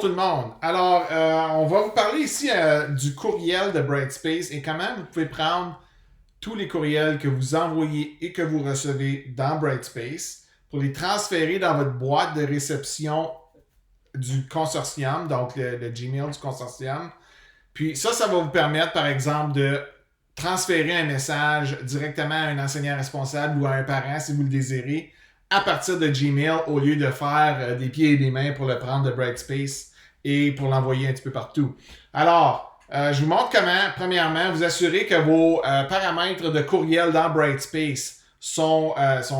tout le monde. Alors, on va vous parler ici du courriel de Brightspace et comment vous pouvez prendre tous les courriels que vous envoyez et que vous recevez dans Brightspace pour les transférer dans votre boîte de réception du consortium, donc le Gmail du consortium. Puis ça va vous permettre, par exemple, de transférer un message directement à un enseignant responsable ou à un parent si vous le désirez à partir de Gmail au lieu de faire des pieds et des mains pour le prendre de Brightspace et pour l'envoyer un petit peu partout. Alors, je vous montre comment, premièrement, vous assurer que vos paramètres de courriel dans Brightspace sont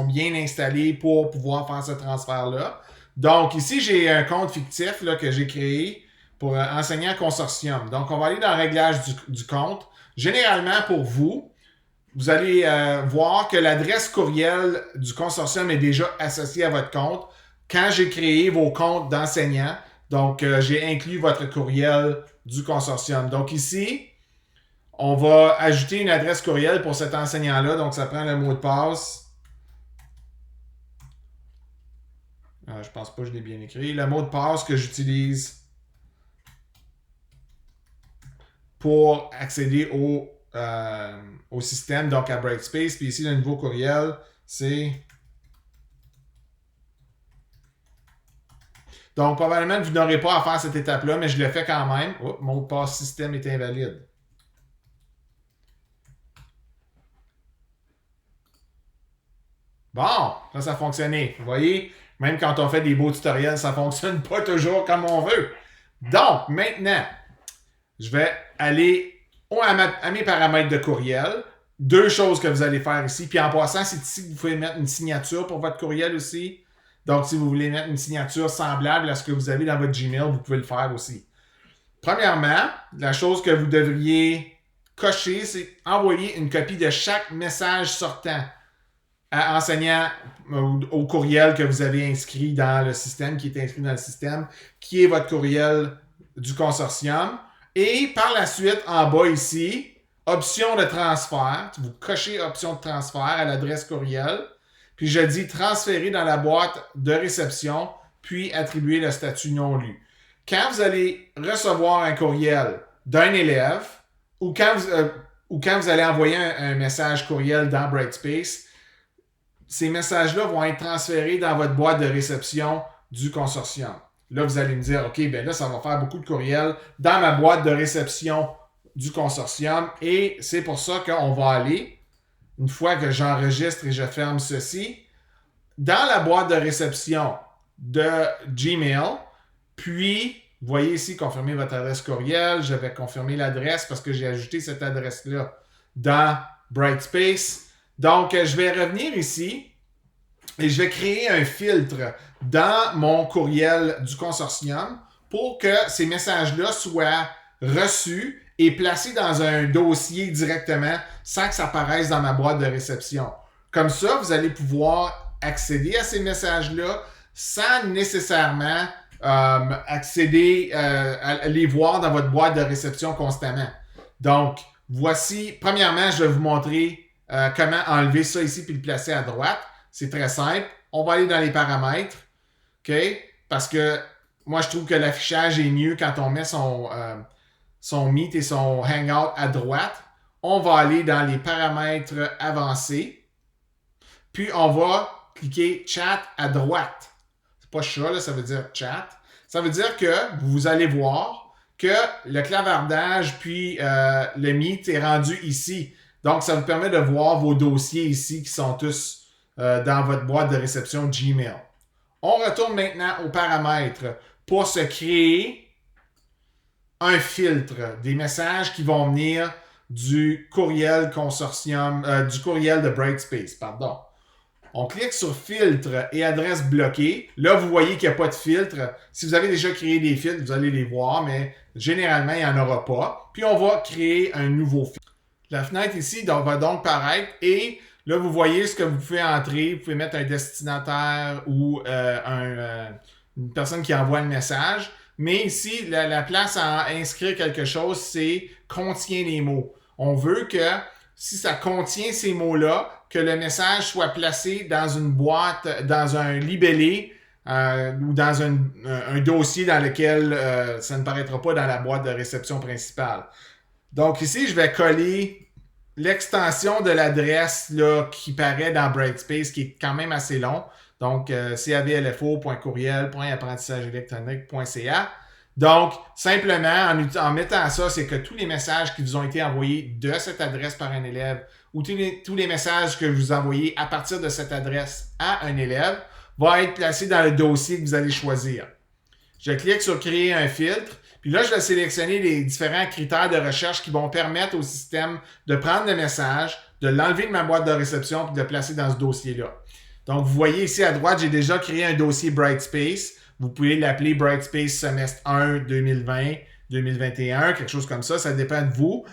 bien installés pour pouvoir faire ce transfert-là. Donc, ici, j'ai un compte fictif là, que j'ai créé pour enseignant consortium. Donc, on va aller dans le réglage du compte. Généralement, pour vous, vous allez voir que l'adresse courriel du consortium est déjà associée à votre compte quand j'ai créé vos comptes d'enseignants. Donc, j'ai inclus votre courriel du consortium. Donc, ici, on va ajouter une adresse courriel pour cet enseignant-là. Donc, ça prend le mot de passe. Je pense pas que je l'ai bien écrit. Le mot de passe que j'utilise pour accéder au système, donc à Brightspace. Puis ici, le nouveau courriel, c'est... Donc, probablement, vous n'aurez pas à faire cette étape-là, mais je le fais quand même. Oups, mot de passe système est invalide. Bon, ça a fonctionné. Vous voyez, même quand on fait des beaux tutoriels, ça ne fonctionne pas toujours comme on veut. Donc, maintenant, je vais aller à mes paramètres de courriel. Deux choses que vous allez faire ici. Puis en passant, c'est ici que vous pouvez mettre une signature pour votre courriel aussi. Donc, si vous voulez mettre une signature semblable à ce que vous avez dans votre Gmail, vous pouvez le faire aussi. Premièrement, la chose que vous devriez cocher, c'est envoyer une copie de chaque message sortant à enseignant au courriel que vous avez inscrit dans le système, qui est inscrit dans le système, qui est votre courriel du consortium. Et par la suite, en bas ici, option de transfert. Vous cochez option de transfert à l'adresse courriel. Puis je dis transférer dans la boîte de réception, puis attribuer le statut non lu. Quand vous allez recevoir un courriel d'un élève ou quand vous allez envoyer un message courriel dans Brightspace, ces messages-là vont être transférés dans votre boîte de réception du consortium. Là, vous allez me dire, OK, ben là, ça va faire beaucoup de courriels dans ma boîte de réception du consortium et c'est pour ça qu'on va aller, une fois que j'enregistre et je ferme ceci, dans la boîte de réception de Gmail, puis, vous voyez ici, confirmer votre adresse courriel, je vais confirmer l'adresse parce que j'ai ajouté cette adresse-là dans Brightspace. Donc, je vais revenir ici et je vais créer un filtre dans mon courriel du consortium pour que ces messages-là soient reçus et placés dans un dossier directement sans que ça apparaisse dans ma boîte de réception. Comme ça, vous allez pouvoir accéder à ces messages-là sans nécessairement accéder à les voir dans votre boîte de réception constamment. Donc, voici, premièrement, je vais vous montrer comment enlever ça ici puis le placer à droite. C'est très simple. On va aller dans les paramètres. OK? Parce que moi, je trouve que l'affichage est mieux quand on met son Meet et son Hangout à droite. On va aller dans les paramètres avancés. Puis, on va cliquer Chat à droite. C'est pas chat, là, ça veut dire chat. Ça veut dire que vous allez voir que le clavardage puis le Meet est rendu ici. Donc, ça vous permet de voir vos dossiers ici qui sont tous dans votre boîte de réception Gmail. On retourne maintenant aux paramètres pour se créer un filtre des messages qui vont venir du courriel consortium, du courriel de Brightspace, pardon. On clique sur filtre et adresse bloquée. Là, vous voyez qu'il n'y a pas de filtre. Si vous avez déjà créé des filtres, vous allez les voir, mais généralement, il n'y en aura pas. Puis, on va créer un nouveau filtre. La fenêtre ici va donc paraître et là, vous voyez ce que vous pouvez entrer. Vous pouvez mettre un destinataire ou une personne qui envoie le message. Mais ici, la place à inscrire quelque chose, c'est « contient les mots ». On veut que, si ça contient ces mots-là, que le message soit placé dans une boîte, dans un libellé ou dans un dossier dans lequel ça ne paraîtra pas dans la boîte de réception principale. Donc ici, je vais coller l'extension de l'adresse là, qui paraît dans Brightspace, qui est quand même assez long. Donc, cavlfo.courriel.apprentissageélectronique.ca. Donc, simplement, en mettant ça, c'est que tous les messages qui vous ont été envoyés de cette adresse par un élève ou tous les messages que vous envoyez à partir de cette adresse à un élève vont être placés dans le dossier que vous allez choisir. Je clique sur « Créer un filtre ». Puis là, je vais sélectionner les différents critères de recherche qui vont permettre au système de prendre le message, de l'enlever de ma boîte de réception et de le placer dans ce dossier-là. Donc, vous voyez ici à droite, j'ai déjà créé un dossier Brightspace. Vous pouvez l'appeler Brightspace semestre 1 2020, 2021, quelque chose comme ça. Ça dépend de vous.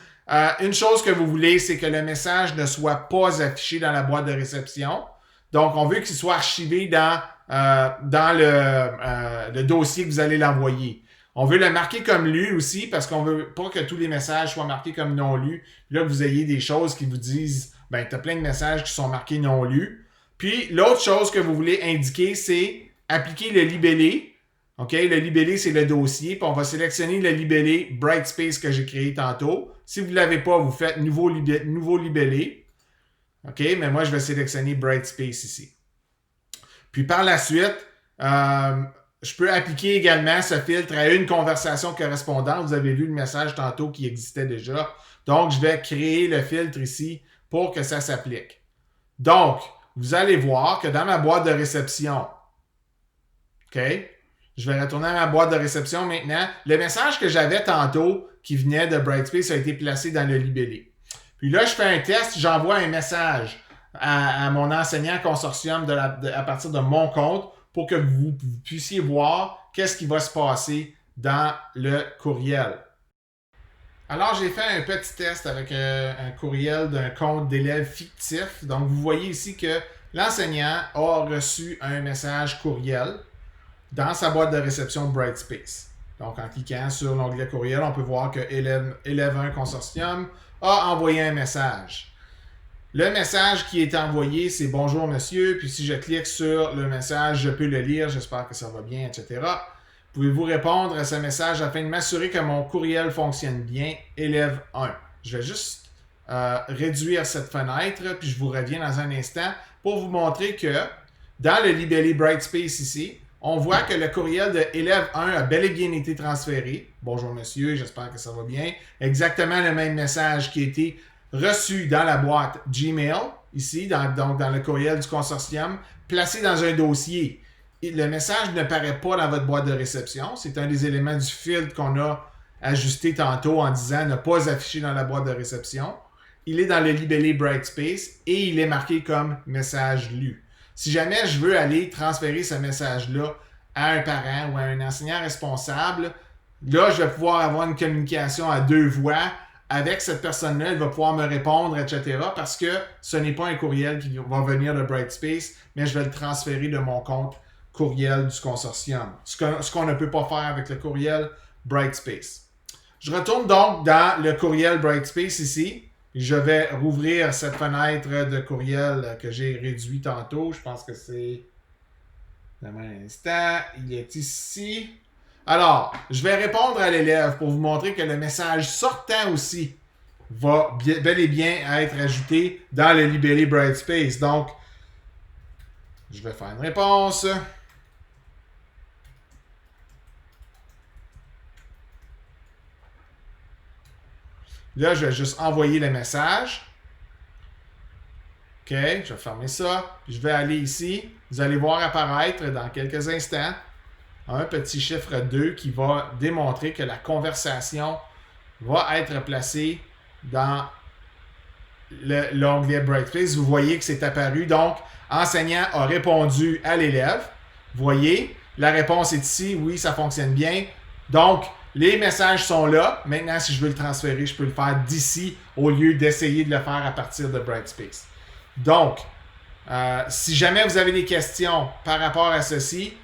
Une chose que vous voulez, c'est que le message ne soit pas affiché dans la boîte de réception. Donc, on veut qu'il soit archivé dans le dossier que vous allez l'envoyer. On veut le marquer comme lu aussi parce qu'on veut pas que tous les messages soient marqués comme non lus. Puis là, vous ayez des choses qui vous disent, ben, tu as plein de messages qui sont marqués non lus. Puis, l'autre chose que vous voulez indiquer, c'est appliquer le libellé. OK? Le libellé, c'est le dossier. Puis, on va sélectionner le libellé Brightspace que j'ai créé tantôt. Si vous ne l'avez pas, vous faites nouveau libellé. OK? Mais moi, je vais sélectionner Brightspace ici. Puis, par la suite, je peux appliquer également ce filtre à une conversation correspondante. Vous avez vu le message tantôt qui existait déjà. Donc, je vais créer le filtre ici pour que ça s'applique. Donc, vous allez voir que dans ma boîte de réception, OK, je vais retourner à ma boîte de réception maintenant. Le message que j'avais tantôt qui venait de Brightspace a été placé dans le libellé. Puis là, je fais un test, j'envoie un message à mon enseignant consortium à partir de mon compte pour que vous puissiez voir qu'est-ce qui va se passer dans le courriel. Alors, j'ai fait un petit test avec un courriel d'un compte d'élèves fictif. Donc, vous voyez ici que l'enseignant a reçu un message courriel dans sa boîte de réception Brightspace. Donc, en cliquant sur l'onglet courriel, on peut voir que élève 1 consortium a envoyé un message. Le message qui est envoyé, c'est « Bonjour monsieur », puis si je clique sur le message, je peux le lire, j'espère que ça va bien, etc. Pouvez-vous répondre à ce message afin de m'assurer que mon courriel fonctionne bien, élève 1. Je vais juste réduire cette fenêtre, puis je vous reviens dans un instant pour vous montrer que dans le libellé Brightspace ici, on voit que le courriel de élève 1 a bel et bien été transféré. « Bonjour monsieur, j'espère que ça va bien ». Exactement le même message qui a été reçu dans la boîte Gmail, ici, donc dans le courriel du consortium, placé dans un dossier. Et le message ne paraît pas dans votre boîte de réception. C'est un des éléments du filtre qu'on a ajusté tantôt en disant ne pas afficher dans la boîte de réception. Il est dans le libellé Brightspace et il est marqué comme message lu. Si jamais je veux aller transférer ce message-là à un parent ou à un enseignant responsable, là, je vais pouvoir avoir une communication à deux voix avec cette personne-là, elle va pouvoir me répondre, etc. parce que ce n'est pas un courriel qui va venir de Brightspace, mais je vais le transférer de mon compte courriel du consortium. Ce qu'on ne peut pas faire avec le courriel Brightspace. Je retourne donc dans le courriel Brightspace ici. Je vais rouvrir cette fenêtre de courriel que j'ai réduit tantôt. Je pense que c'est... Un instant. Il est ici. Alors, je vais répondre à l'élève pour vous montrer que le message sortant aussi va bel et bien être ajouté dans le libellé Brightspace. Donc, je vais faire une réponse. Là, je vais juste envoyer le message. OK, je vais fermer ça. Je vais aller ici. Vous allez voir apparaître dans quelques instants un petit chiffre 2 qui va démontrer que la conversation va être placée dans l'onglet Brightspace. Vous voyez que c'est apparu. Donc, enseignant a répondu à l'élève. Vous voyez, la réponse est ici. Oui, ça fonctionne bien. Donc, les messages sont là. Maintenant, si je veux le transférer, je peux le faire d'ici au lieu d'essayer de le faire à partir de Brightspace. Donc, si jamais vous avez des questions par rapport à ceci,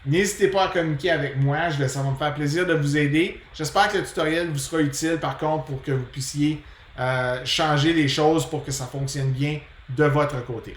n'hésitez pas à communiquer avec moi. Ça va me faire plaisir de vous aider. J'espère que le tutoriel vous sera utile, par contre, pour que vous puissiez changer les choses pour que ça fonctionne bien de votre côté.